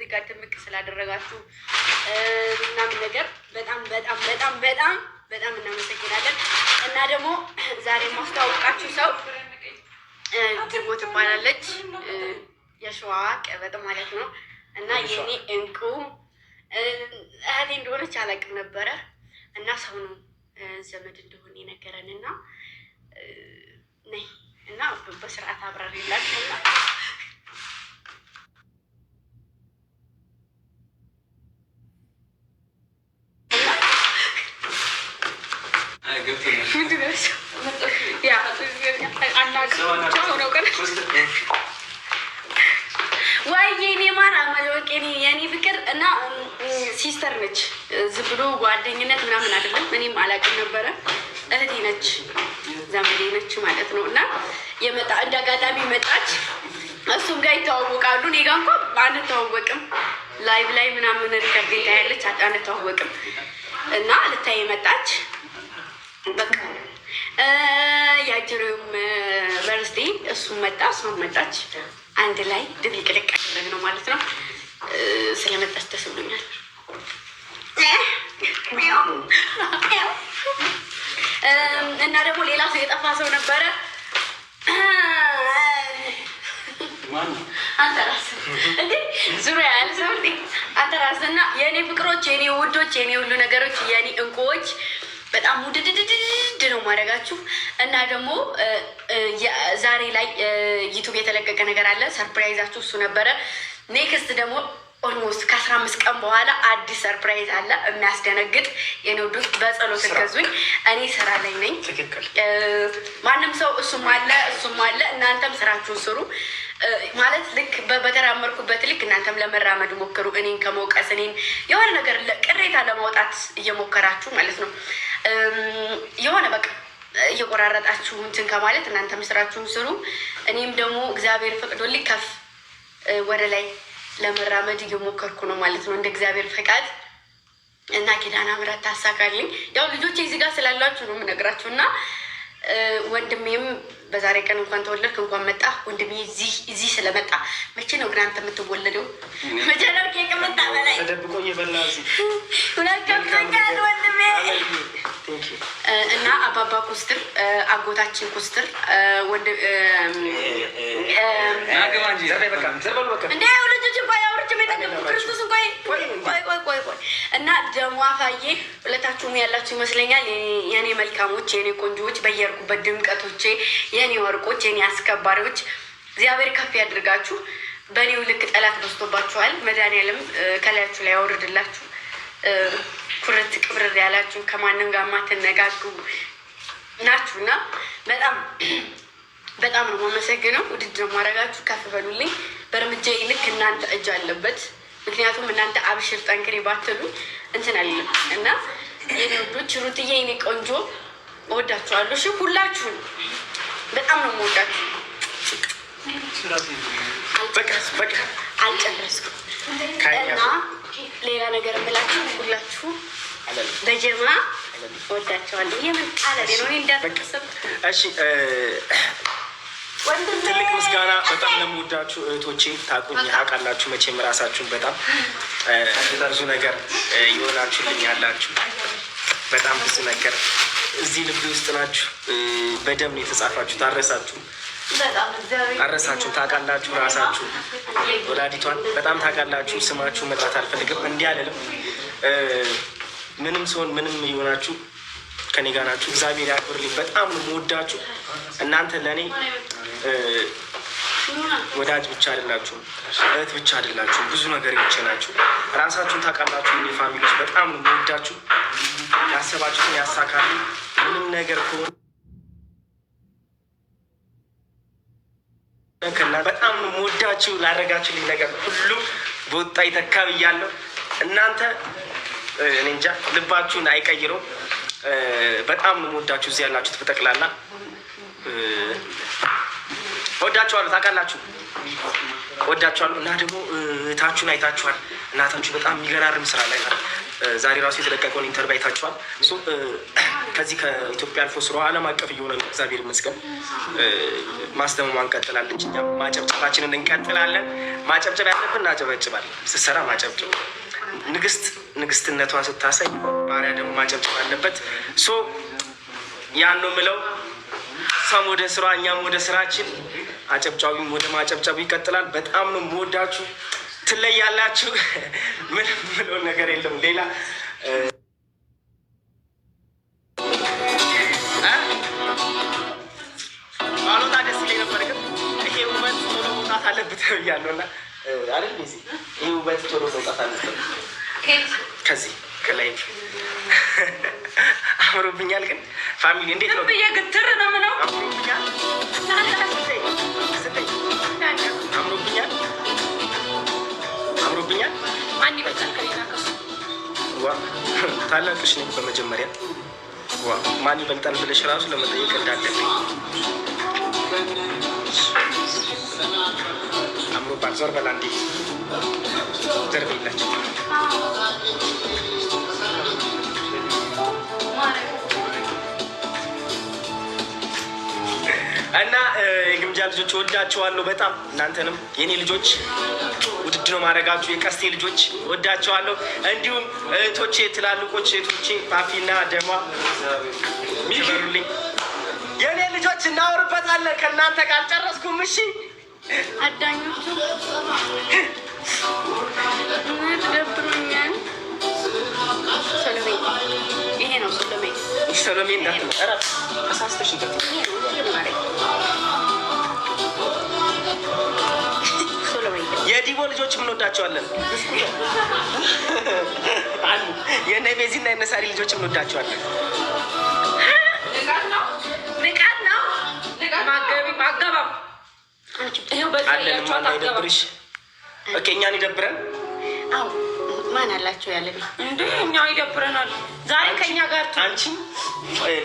ጋር ድምቅ ስላደረጋችሁ ምናምን ነገር በጣም በጣም በጣም በጣም በጣም እናመሰግናለን። እና ደግሞ ዛሬ ማስተዋወቃችሁ ሰው ድቦ ትባላለች። የሸዋ ቀበጥ ማለት ነው። እና የኔ እንቁ እህቴ እንደሆነች አላውቅም ነበረ እና ሰው ነው ዘመድ እንደሆነ የነገረን እና ነይ እና በስርዓት አብራሪላችሁ እና የኔ ማር አመለወቅ የኔ ፍቅር እና ሲስተር ነች። ዝም ብሎ ጓደኝነት ምናምን አይደለም። እኔም አላውቅም ነበረ። እህቴ ነች፣ ዘመዴ ነች ማለት ነው። እና የመጣ እንደ አጋጣሚ መጣች። እሱም ጋር ይተዋወቃሉ። እኔ ጋር እንኳን አንተዋወቅም። ላይቭ ላይ ምናምን ሪከርድ ታያለች፣ አንተዋወቅም። እና ልታይ መጣች። በቃ የአጀሬውም ቨርስዴ እሱም መጣ፣ እሷም መጣች። አንድ ላይ ድብልቅልቅ ያደረግ ነው ማለት ነው። ስለመጣች ደስ ብሎኛል። እና ደግሞ ሌላ ሰው የጠፋ ሰው ነበረ። አንተ ራስህ እንዴ ዙሪያ ያለ ሰው እንዴ አንተ ራስህ እና የእኔ ፍቅሮች፣ የእኔ ውዶች፣ የእኔ ሁሉ ነገሮች፣ የእኔ እንቁዎች በጣም ውድድድድድ ነው ማድረጋችሁ። እና ደግሞ ዛሬ ላይ ዩቱብ የተለቀቀ ነገር አለ። ሰርፕራይዛችሁ እሱ ነበረ። ኔክስት ደግሞ ኦልሞስት ከ15 ቀን በኋላ አዲስ ሰርፕራይዝ አለ፣ የሚያስደነግጥ የንውዱስ በጸሎት ገዙኝ። እኔ ስራ ላይ ነኝ። ማንም ሰው እሱም አለ። እናንተም ስራችሁን ስሩ ማለት ልክ በተራመድኩበት ልክ እናንተም ለመራመድ ሞክሩ። እኔን ከመውቀስ እኔን የሆነ ነገር ቅሬታ ለማውጣት እየሞከራችሁ ማለት ነው። የሆነ በቃ እየቆራረጣችሁ እንትን ከማለት እናንተም ስራችሁን ስሩ። እኔም ደግሞ እግዚአብሔር ፈቅዶልኝ ከፍ ወደ ላይ ለመራመድ እየሞከርኩ ነው ማለት ነው፣ እንደ እግዚአብሔር ፈቃድ እና ኪዳነ ምሕረት ታሳካልኝ። ያው ልጆቼ እዚህ ጋር ስላላችሁ ነው የምነግራችሁ። እና ወንድሜም በዛሬ ቀን እንኳን ተወለድክ እንኳን መጣ። ወንድሜ እዚህ ስለመጣ መቼ ነው ግን አንተ የምትወለደው? መቼ ነው ኬክ መጣ በላይ ተደብቆ እየበላ ሁለት ከፍተኛል ወንድሜ እና አባባ ኩስትር አጎታችን ኩስትር ወንድ እንደ ልጆች እንኳን ያወርች ቤጠገቡ ክርስቶስ እንኳን ቆይ እና ደሞ አፋዬ ሁለታችሁም ያላችሁ ይመስለኛል። የኔ መልካሞች፣ የኔ ቆንጆዎች፣ በየርኩበት ድምቀቶቼ፣ የኔ ወርቆች፣ የኔ አስከባሪዎች እግዚአብሔር ከፍ ያድርጋችሁ። በእኔው ልክ ጠላት በዝቶባችኋል። መድኃኒዓለም ከላያችሁ ላይ ያወርድላችሁ። ኩርት ቅብርር ያላችሁ ከማንም ጋር ማትነጋግሩ ናችሁ እና በጣም ነው የማመሰግነው። ውድድር ማድረጋችሁ ከፍ በሉልኝ። በእርምጃ ልክ እናንተ እጅ አለበት። ምክንያቱም እናንተ አብሽር ጠንክሬ ባትሉ እንትን አለም እና የኔ ውዶች፣ ሩትዬ የኔ ቆንጆ እወዳችኋለሁ። እሺ ሁላችሁን በጣም ነው የምወዳችሁ። አልጨረስኩም እና ሌላ ነገር የምላችሁ ሁላችሁ በጀማ እወዳቸዋለሁ። የምን ቃለ ነው እንዳትሰብ። እሺ ትልቅ ምስጋና በጣም ለምወዳችሁ እህቶቼ፣ ታውቃላችሁ መቼም ራሳችሁን በጣም ብዙ ነገር ይሆናችሁልኝ ያላችሁ በጣም ብዙ ነገር እዚህ ልብ ውስጥ ናችሁ። በደም ነው የተጻፋችሁ። አረሳችሁ ታውቃላችሁ። ራሳችሁ ወላዲቷን በጣም ታውቃላችሁ። ስማችሁ መጥራት አልፈልግም፣ እንዲህ አልልም። ምንም ሲሆን ምንም ይሆናችሁ ከኔ ጋር ናችሁ። እግዚአብሔር ያክብርልኝ። በጣም ነው የምወዳችሁ። እናንተ ለእኔ ወዳጅ ብቻ አይደላችሁም፣ እህት ብቻ አይደላችሁም፣ ብዙ ነገር ናችሁ። ራሳችሁን ታውቃላችሁ። እኔ ፋሚሊዎች በጣም ነው የምወዳችሁ። ያሰባችሁትን ያሳካሉ። ምንም ነገር ከሆነ በጣም ነው የምወዳችሁ። ላደረጋችሁልኝ ነገር ሁሉ በወጣ ይተካ ብያለሁ። እናንተ እኔ እንጃ ልባችሁን አይቀይረው። በጣም ነው የምወዳችሁ። እዚህ ያላችሁት በጠቅላላ ወዳችኋለሁ። ታውቃላችሁ ወዳችኋለሁ። እና ደግሞ እህታችሁን አይታችኋል። እናታችሁ በጣም የሚገራርም ስራ ላይ ናት። ዛሬ ራሱ የተለቀቀውን ኢንተርቪው አይታችኋል። ከዚህ ከኢትዮጵያ አልፎ ስሮ ዓለም አቀፍ እየሆነ ነው። እግዚአብሔር ይመስገን። ማስደመሟ እንቀጥላለን። እኛ ማጨብጨባችንን እንቀጥላለን። ማጨብጨብ ያለብን እናጨበጭባለን። ስትሰራ ማጨብጨብ፣ ንግስትነቷን ስታሳይ ባሪያ ደግሞ ማጨብጨብ አለበት። ያን ነው የምለው። እሷም ወደ ስራ እኛም ወደ ስራችን፣ አጨብጫቢም ወደ ማጨብጨቡ ይቀጥላል። በጣም ነው የምወዳችሁ። ትለያላችሁ። ምንም ምለው ነገር የለም ሌላ ባሎታ ደስ ይለኝ ነበር፣ ግን ይሄ ውበት ቶሎ መውጣት አለበት ብያለሁ እና አይደል ጊዜ ይሄ ውበት ቶሎ መውጣት አለበት ከዚህ ከላይ አምሮብኛል። ግን ፋሚሊ እንዴት ነው ግትር ነው ምነው አምሮብኛል አምሮብኛል። ማን ይበልጣል ከሌላ ከሱ? ታላቅሽ ነኝ። በመጀመሪያ ማን ይበልጣል ብለሽ ራሱ ለመጠየቅ እንዳለብኝ አምሮባል። ዞር በላ እንዴ ዘርብ የላቸው እና የግምጃ ልጆች ወዳቸዋለሁ በጣም። እናንተንም የኔ ልጆች ውድድ ነው ማድረጋችሁ። የቀስቴ ልጆች ወዳቸዋለሁ። እንዲሁም እህቶቼ፣ ትላልቆች እህቶቼ ፓፒና ደማ ሚበሩልኝ የኔ ልጆች። እናወርበታለን። ከእናንተ ጋር አልጨረስኩም። እሺ አዳኞቹ ደብሮኛል። ሰሎሜ ይሄ ነው ሰሎሜ። ሰሎሜ እንዳትመራ ተሳስተሽ የዲቦ ልጆች እንወዳቸዋለን። የእነ ቤዚና የእነ ሳሪ ልጆች እንወዳቸዋለን። ንቃት ነው ማገባብ አለን። ማን አይደብርሽ? እኛን ይደብረን። አዎ ማን አላቸው ያለን እንዴ? እኛ ይደብረናል። ዛሬ ከኛ ጋር አንቺ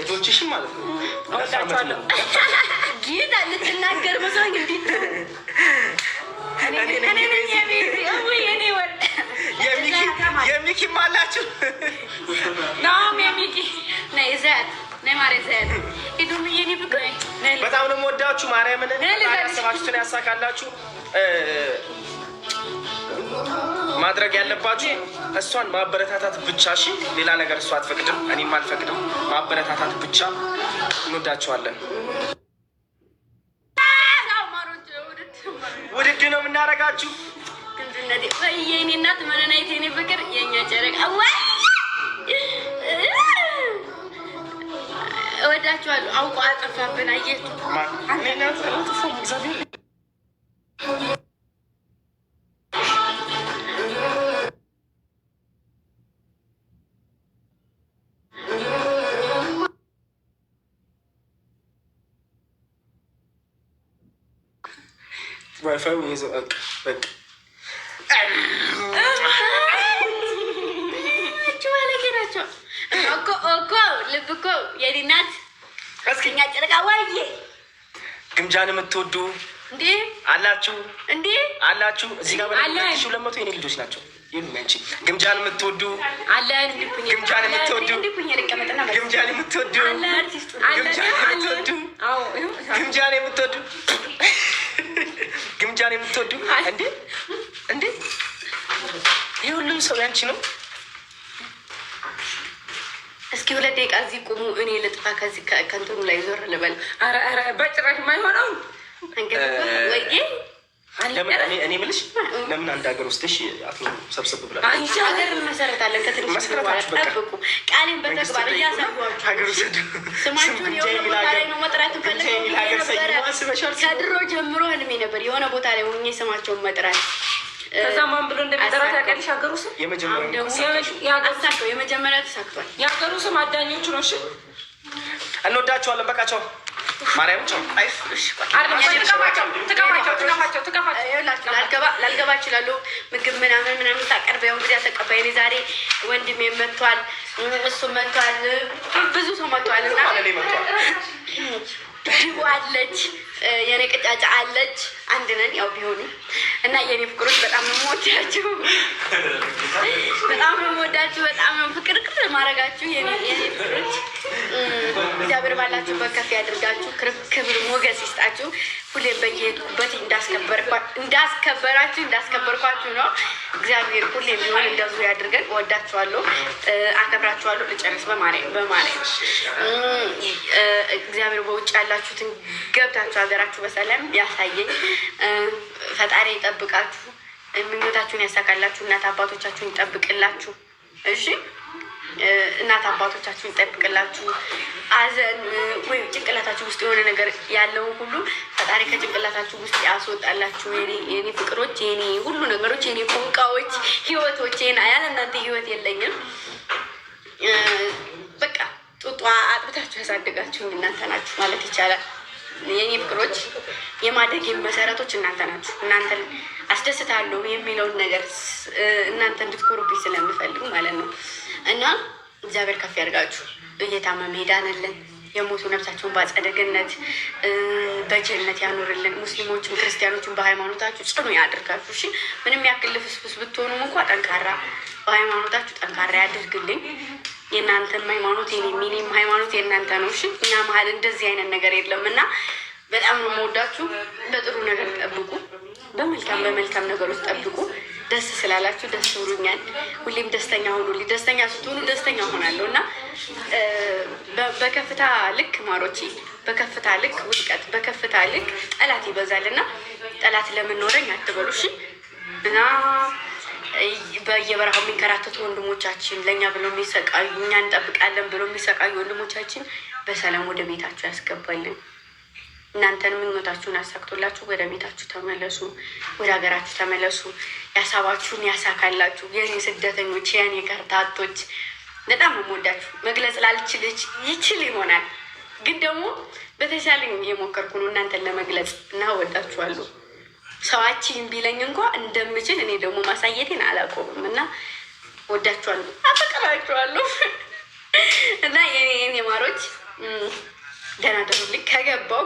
ልጆችሽም ማለት ነው ወዳቸዋለሁ። ጌታ ልትናገር መስሎኝ እንዴት የሚኪም አላችሁ። የሚኪ በጣም ነው የምወዳችሁ። ማርያምን ያሰባችሁትን ያሳካላችሁ። ማድረግ ያለባችሁ እሷን ማበረታታት ብቻ። እሺ ሌላ ነገር እሷ አትፈቅድም፣ እኔም አልፈቅድም። ማበረታታት ብቻ። እንወዳችኋለን። ውድድ ነው የምናደርጋችሁ። የኔ እናት መነናይት የኔ ፍቅር የኛ ጨረቃ እወዳችኋለሁ። አውቆ አጠፋብን። አየችሁ ዋይፋዩ ይዘው በቃ ልብ እኮ የኔ እናት እስከኛ ጨረቃ ዋዬ ግምጃን የምትወዱ እንዴ አላችሁ እንዴ አላችሁ። እዚህ ጋር በለሽ 200 የኔ ልጆች ናቸው። ይሄን አንቺ ግምጃን የምትወዱ አለን። ግምጃን የምትወዱ ግምጃን የምትወዱ ግምጃን የምትወዱ ግምጃን የምትወዱ እንዴ እንዴ ይሄ ሁሉም ሰው ያንቺ ነው። እስኪ 2 ደቂቃ እዚህ ቁሙ። እኔ ልጥፋ ከዚህ ከንቱኑ ላይ ዞር ልበል። ኧረ በጭራሽ የማይሆነው ወይ እኔ የምልሽ ለምን አንድ ሀገር ውስጥሽ ሰብሰብ ብላ ሀገር እንመሰረታለን። ከትንሽ ጠብቁ። ቃሌን በተግባር እያሳዩዋችሁ ስማችሁን የሆነ ቦታ ላይ ነው መጥራት እንፈልግ። ከድሮ ጀምሮ ህልሜ ነበር የሆነ ቦታ ላይ ሆኜ ስማቸውን መጥራት። ከዛ ማን ብሎ እንደሚጠራ ታውቂያለሽ? ሀገሩ ስም የመጀመሪያ ተሳክቷል። የሀገሩ ስም አዳኞቹ ነው። እሺ እንወዳቸዋለን። በቃቸው ማርያም ቸው ላልገባ እችላለሁ። ምግብ ምናምን ታቀርበው እንግዲህ ተቀባይ እኔ ዛሬ ወንድሜ መጥቷል፣ እሱ መጥቷል፣ ብዙ ሰው መጥቷል እና አለች የኔ ቅጫጫ አለች። አንድ ነን ያው ቢሆንም እና የኔ ፍቅሮች በጣም ነው የምወዳችሁ፣ በጣም ነው የምወዳችሁ፣ በጣም ነው ፍቅርቅር ማድረጋችሁ የኔ ፍቅሮች። እግዚአብሔር ባላችሁበት ከፍ ያድርጋችሁ፣ ክብር ሞገስ ይስጣችሁ። ሁሌም በየሄድኩበት እንዳስከበርኳችሁ ነው። እግዚአብሔር ሁሌም ቢሆን እንደዙ ያድርገን። እወዳችኋለሁ፣ አከብራችኋለሁ። ልጨርስ በማርያም እግዚአብሔር በውጭ ያላችሁትን ገብታችሁ ሀገራችሁ በሰላም ያሳየኝ። ፈጣሪ ይጠብቃችሁ፣ ምኞታችሁን ያሳካላችሁ፣ እናት አባቶቻችሁን ይጠብቅላችሁ። እሺ እናት አባቶቻችሁን ይጠብቅላችሁ። አዘን ወይም ጭንቅላታችሁ ውስጥ የሆነ ነገር ያለውን ሁሉ ፈጣሪ ከጭንቅላታችሁ ውስጥ ያስወጣላችሁ። የኔ ፍቅሮች፣ የኔ ሁሉ ነገሮች፣ የኔ ፎንቃዎች፣ ህይወቶች። ያለ እናንተ ህይወት የለኝም። በቃ ጡጧ አጥብታችሁ ያሳደጋችሁኝ እናንተ ናችሁ ማለት ይቻላል። የኔ ፍቅሮች፣ የማደግ መሰረቶች እናንተ ናችሁ። እናንተን አስደስታለሁ የሚለውን ነገር እናንተ እንድትኮሩብኝ ስለምፈልግ ማለት ነው። እና እግዚአብሔር ከፍ ያድርጋችሁ። እየታመመ ሄዳንልን የሞቱ ነፍሳቸውን በአጸደ ገነት በጀነት ያኖርልን። ሙስሊሞችም ክርስቲያኖችም በሃይማኖታችሁ ጽኑ ያድርጋችሁ። እሺ ምንም ያክል ልፍስፍስ ብትሆኑም እንኳ ጠንካራ በሃይማኖታችሁ ጠንካራ ያድርግልኝ። የእናንተም ሃይማኖት የኔም ሃይማኖት የእናንተ ነው። እሺ እኛ መሀል እንደዚህ አይነት ነገር የለም እና በጣም ነው የምወዳችሁ። በጥሩ ነገር ጠብቁ፣ በመልካም ነገሮች ጠብቁ። ደስ ስላላችሁ ደስ ብሎኛል። ሁሌም ደስተኛ ሆኑልኝ። ደስተኛ ስትሆኑ ደስተኛ ሆናለሁ እና በከፍታ ልክ ማሮቼ፣ በከፍታ ልክ ውድቀት፣ በከፍታ ልክ ጠላት ይበዛል እና ጠላት ለምን ኖረኝ አትበሉ እሺ። እና በየበረሃው የሚንከራተቱ ወንድሞቻችን፣ ለእኛ ብሎ የሚሰቃዩ እኛ እንጠብቃለን ብሎ የሚሰቃዩ ወንድሞቻችን በሰላም ወደ ቤታችሁ ያስገባልን። እናንተን ምኞታችሁን አሳክቶላችሁ ወደ ቤታችሁ ተመለሱ፣ ወደ ሀገራችሁ ተመለሱ። ያሳባችሁን ያሳካላችሁ። የኔ ስደተኞች፣ የኔ ከርታቶች በጣም ነው የምወዳችሁ። መግለጽ ላልችልች ይችል ይሆናል ግን ደግሞ በተሻለኝ እየሞከርኩ ነው እናንተን ለመግለጽ እና ወዳችኋለሁ። ሰዋችን ቢለኝ እንኳ እንደምችል እኔ ደግሞ ማሳየቴን አላቆምም እና ወዳችኋለሁ፣ አፈቅራችኋለሁ እና የኔ ማሮች ደህና ደሩልኝ። ከገባው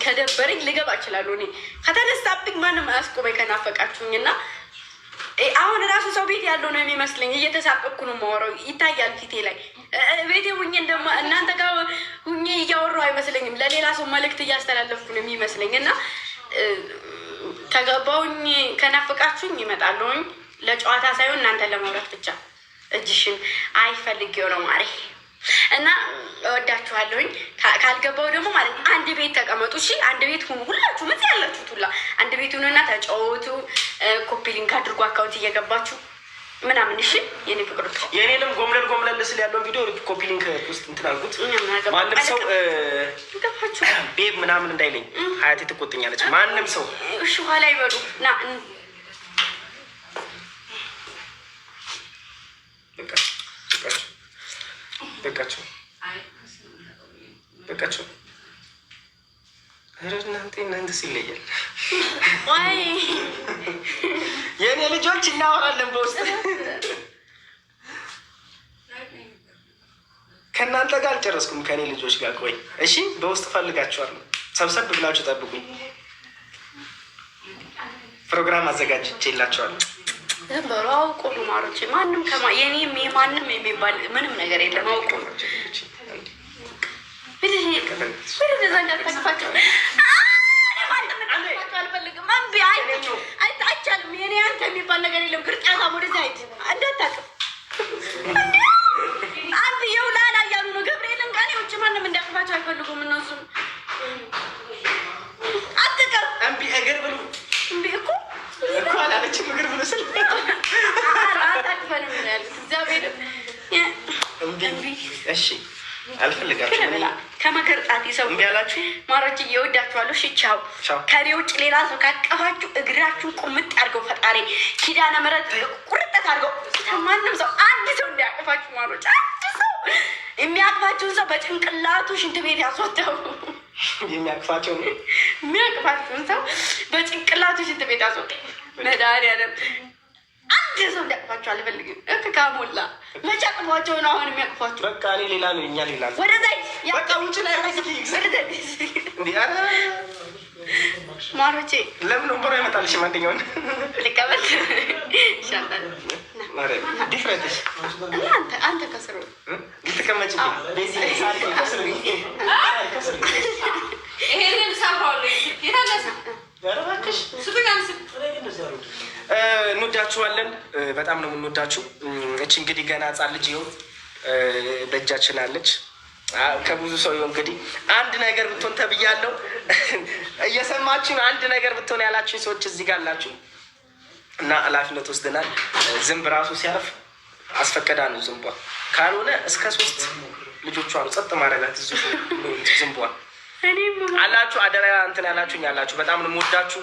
ከደበረኝ ልገባ እችላለሁ። እኔ ከተነሳብኝ ማንም አያስቆመኝ ከናፈቃችሁኝ እና አሁን ራሱ ሰው ቤት ያለው ነው የሚመስለኝ። እየተሳቀቅኩ ነው የማወራው፣ ይታያል ፊቴ ላይ። ቤቴ ሁኜ እናንተ ጋር ሁኜ እያወራሁ አይመስለኝም። ለሌላ ሰው መልእክት እያስተላለፍኩ ነው የሚመስለኝ እና ከገባውኝ ከናፈቃችሁኝ ይመጣለሁኝ። ለጨዋታ ሳይሆን እናንተን ለማውራት ብቻ። እጅሽን አይፈልጌው ነው ማሬ እና እወዳችኋለሁኝ። ካልገባው ደግሞ ማለት አንድ ቤት ተቀመጡ እሺ። አንድ ቤት ሁኑ፣ ሁላችሁም እዚህ ያላችሁት ሁላ አንድ ቤት ሁኑና ተጫወቱ። ኮፒ ሊንክ አድርጎ አካውንት እየገባችሁ ምናምን እሺ። የኔ ፍቅሮች፣ የኔንም ጎምለል ስል ያለውን ቪዲዮ ኮፒ ሊንክ ውስጥ እንትን አልኩት። ማንም ሰው ቤብ ምናምን እንዳይለኝ፣ ሀያቴ ትቆጥኛለች። ማንም ሰው እሺ ኋላ ይበሉ ና በቃቸው። ኧረ እናንተስ ይለያል። የእኔ ልጆች እናወራለን በውስጥ ከእናንተ ጋር አልጨረስኩም። ከእኔ ልጆች ጋር ቆይ እሺ፣ በውስጥ ፈልጋችኋለሁ። ሰብሰብ ብላችሁ ጠብቁኝ። ፕሮግራም አዘጋጅቼላችኋለሁ። ዘንበሩ አውቆ ነው ማሮቼ። ማንም የኔም የማንም የሚባል ምንም ነገር የለም። አውቆ ነው አይቻልም። የኔ አንተ የሚባል ነገር የለም። ቅርጫታ ወደዛ ሂድ እንዳታቅም አንድ የውላላ እያሉ ነው። ገብርኤልን ቃል ውጭ ማንም እንዳቅፋቸው አይፈልጉም እነሱ። አትቀር እምቢ እግር ብሉ እምቢ እኮ አላለችም። እግር ብሉ ስል አታቅፈንም ያሉት እግዚአብሔር እምቢ እሺ አልፈልጋችሁም። ከመከርጣት ሰው ያላችሁ ማሮች እየወዳችኋለሁ። እሺ ቻው። ከኔ ውጭ ሌላ ሰው ካቀፋችሁ እግራችሁን ቁምጥ አድርገው ፈጣሪ ኪዳነ ምሕረት ቁርጠት አድርገው። ማንም ሰው አንድ ሰው እንዲያቅፋችሁ ማሮች፣ አንድ ሰው የሚያቅፋችሁን ሰው በጭንቅላቱ ሽንት ቤት ያስወጣው። የሚያቅፋችሁን ሰው በጭንቅላቱ ሽንት ቤት ያስወጣው። መድኃኒዓለም አንድ ሰው እንዲያቅፋችሁ አልፈልግም። ካሞላ መቼ አቅፏቸው ነው አሁን የሚያቅፏችሁ? በቃ እኔ ሌላ ነው፣ እኛ ሌላ ነው። ወደዛ በቃ ውጭ ላይ ማሮቼ ለምን ወንበሩ አይመጣልሽም? አንደኛውን ልቀበል ይሻላል። ዲፍረንትሽ አንተ ከስሩ ልትቀመጭ ይሄንን ሰብረዋለሁ። የታለሰ እንወዳችኋለን። በጣም ነው የምንወዳችሁ። እች እንግዲህ ገና ህጻን ልጅ ይኸው በእጃችን አለች። ከብዙ ሰው ይኸው እንግዲህ አንድ ነገር ብትሆን ተብያለሁ። እየሰማችሁ አንድ ነገር ብትሆን ያላችሁኝ ሰዎች እዚህ ጋር አላችሁ እና ኃላፊነት ወስደናል። ዝንብ ራሱ ሲያርፍ አስፈቀዳ ነው ዝንቧ። ካልሆነ እስከ 3 ልጆቿ ነው ጸጥ ማድረጋት ዝንቧ አላችሁ። አደራ እንትን ያላችሁኝ ያላችሁ በጣም ነው የምወዳችሁ።